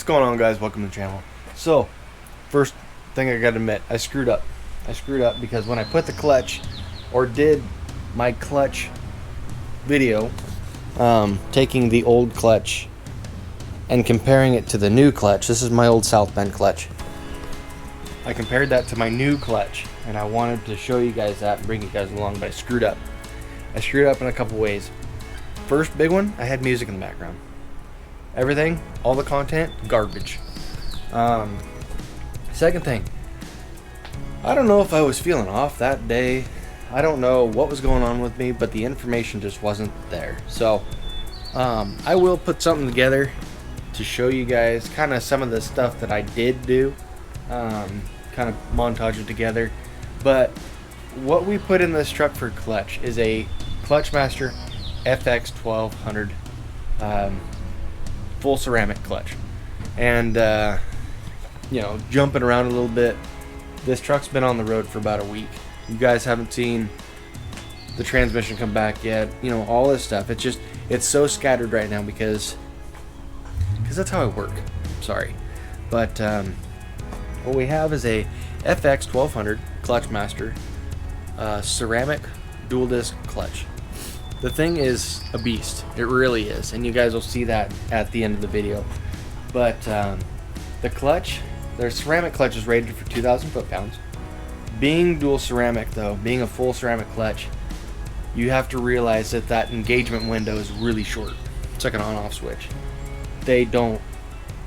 going on, guys? Welcome to the channel. So, first thing I gotta admit, I screwed up. I screwed up because when I put the clutch, or did my clutch video, taking the old clutch and comparing it to the new clutch. This is my old South Bend clutch. I compared that to my new clutch, and I wanted to show you guys that and bring you guys along, but I screwed up. I screwed up in a couple ways. First big one, I had music in the background. Everything, all the content, garbage. Second thing, I don't know if I was feeling off that day. I don't know what was going on with me, but the information just wasn't there. So I will put something together to show you guys kind of some of the stuff that I did do, kind of montage it together. But what we put in this truck for clutch is a Clutchmaster FX1200 full ceramic clutch. And you know, jumping around a little bit, this truck's been on the road for about a week. You guys haven't seen the transmission come back yet, you know, all this stuff. It's so scattered right now because that's how I work. Sorry. But what we have is a FX1200 Clutchmaster ceramic dual disc clutch. The thing is a beast. It really is, and you guys will see that at the end of the video. But the clutch, their ceramic clutch is rated for 2,000 foot-pounds. Being dual ceramic, though, being a full ceramic clutch, you have to realize that that engagement window is really short. It's like an on-off switch. They don't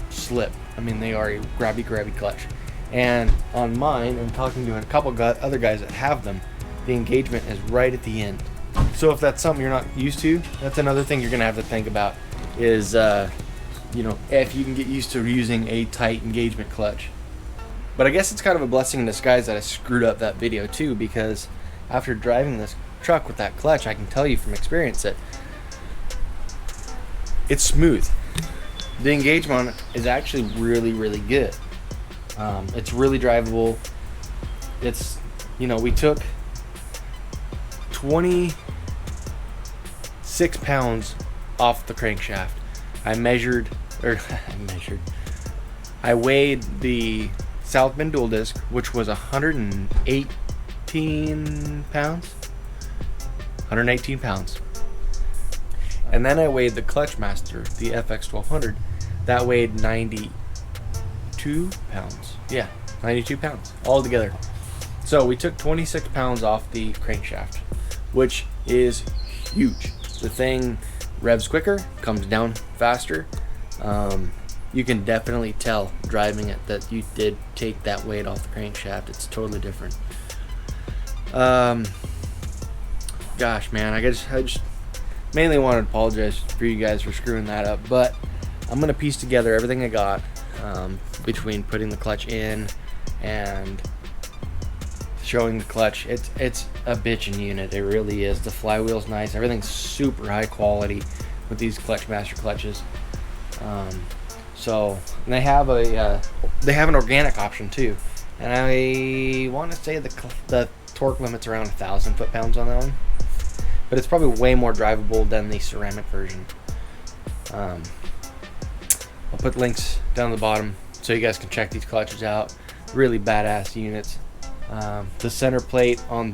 slip. I mean, they are a grabby clutch. And on mine, and talking to a couple other guys that have them, the engagement is right at the end. So if that's something you're not used to, that's another thing you're gonna have to think about is, you know, if you can get used to using a tight engagement clutch. But I guess it's kind of a blessing in disguise that I screwed up that video too, because after driving this truck with that clutch, I can tell you from experience that it's smooth. The engagement on it is actually really good. It's really drivable. It's, you know, we took 26 pounds off the crankshaft. I weighed the South Bend dual disc, which was 118 pounds. And then I weighed the Clutchmaster, the FX1200. That weighed 92 pounds. Yeah, 92 pounds altogether. So we took 26 pounds off the crankshaft, which is huge. The thing revs quicker, comes down faster. You can definitely tell driving it that you did take that weight off the crankshaft. It's totally different. Gosh, man, I just mainly wanted to apologize for you guys for screwing that up, but I'm gonna piece together everything I got between putting the clutch in and showing the clutch. It's a bitchin' unit. It really is. The flywheel's nice. Everything's super high quality with these Clutchmaster clutches. So and they have an organic option too, and I want to say the torque limit's around 1,000 foot-pounds on that one, but it's probably way more drivable than the ceramic version. I'll put links down the bottom so you guys can check these clutches out. Really badass units. The center plate on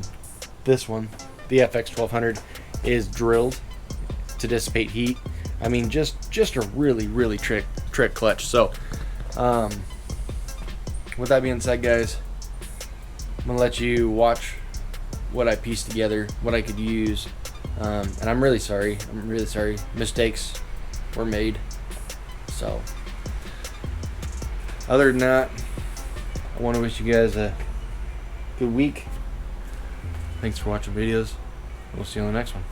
this one, the FX1200, is drilled to dissipate heat. I mean, just a really trick clutch. So with that being said, guys, I'm gonna let you watch what I pieced together, what I could use, and I'm really sorry. Mistakes were made. So other than that, I want to wish you guys a good week. Thanks for watching videos. We'll see you on the next one.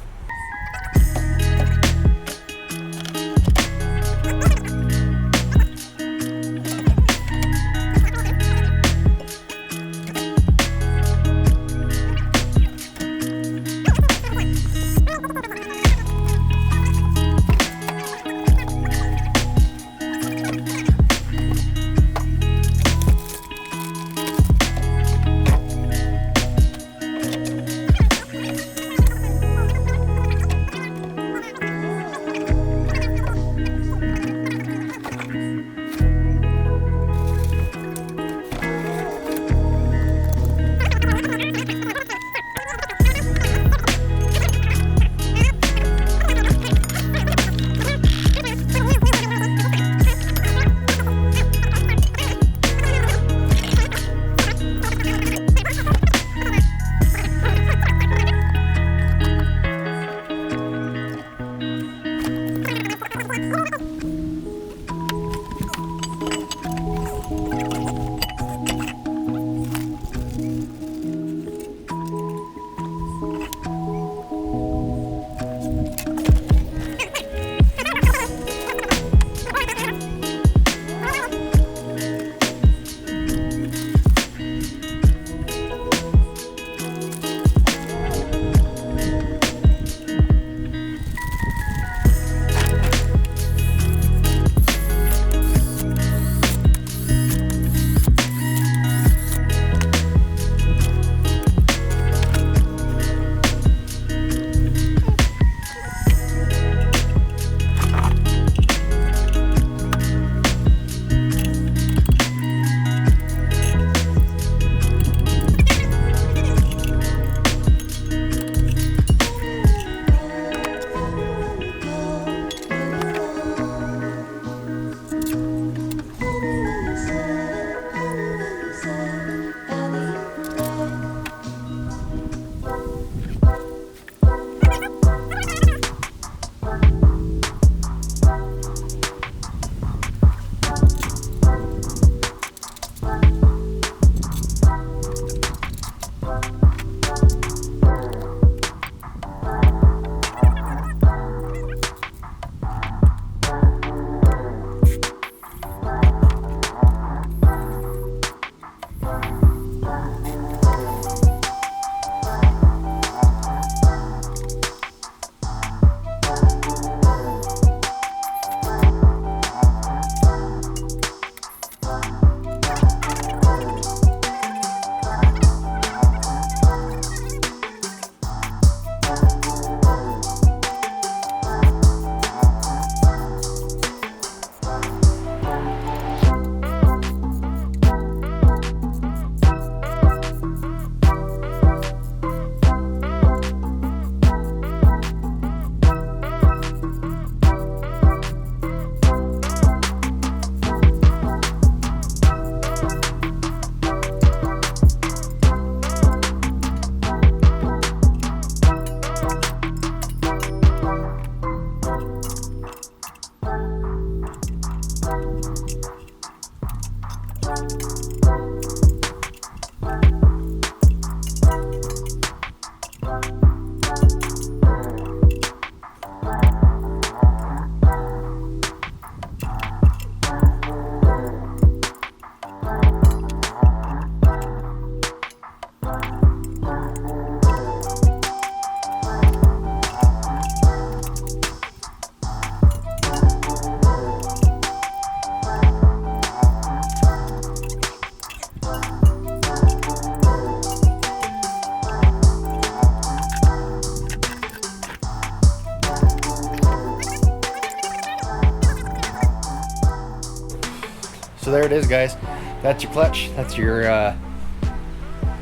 So there it is, guys. That's your clutch. That's your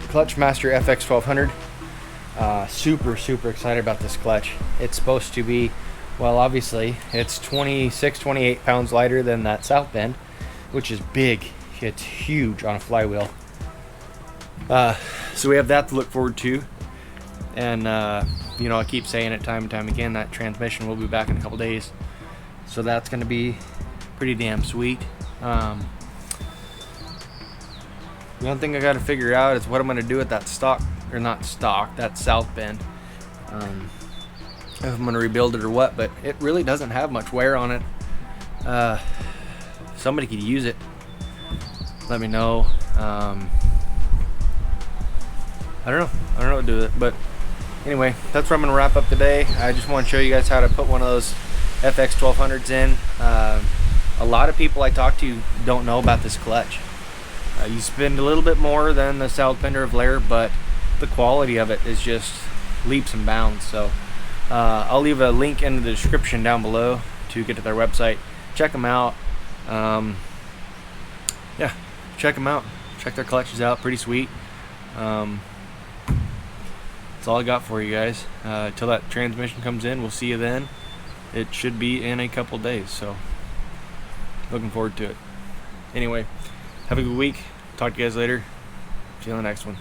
Clutchmaster FX1200. Super excited about this clutch. It's supposed to be, well, obviously it's 28 pounds lighter than that South Bend, which is big. It's huge on a flywheel. So we have that to look forward to. And you know, I keep saying it time and time again, that transmission will be back in a couple days. So that's gonna be pretty damn sweet. The only thing I got to figure out is what I'm going to do with that that South Bend. If I'm going to rebuild it or what, but it really doesn't have much wear on it. Somebody could use it. Let me know. I don't know what to do with it, but anyway, that's where I'm going to wrap up today. I just want to show you guys how to put one of those FX1200s in. A lot of people I talk to don't know about this clutch. You spend a little bit more than the South Bender of Lair, but the quality of it is just leaps and bounds. So I'll leave a link in the description down below to get to their website. Check them out. Yeah, check them out. Check their clutches out. Pretty sweet. That's all I got for you guys. Till that transmission comes in, we'll see you then. It should be in a couple days, so looking forward to it. Anyway, have a good week. Talk to you guys later. See you on the next one.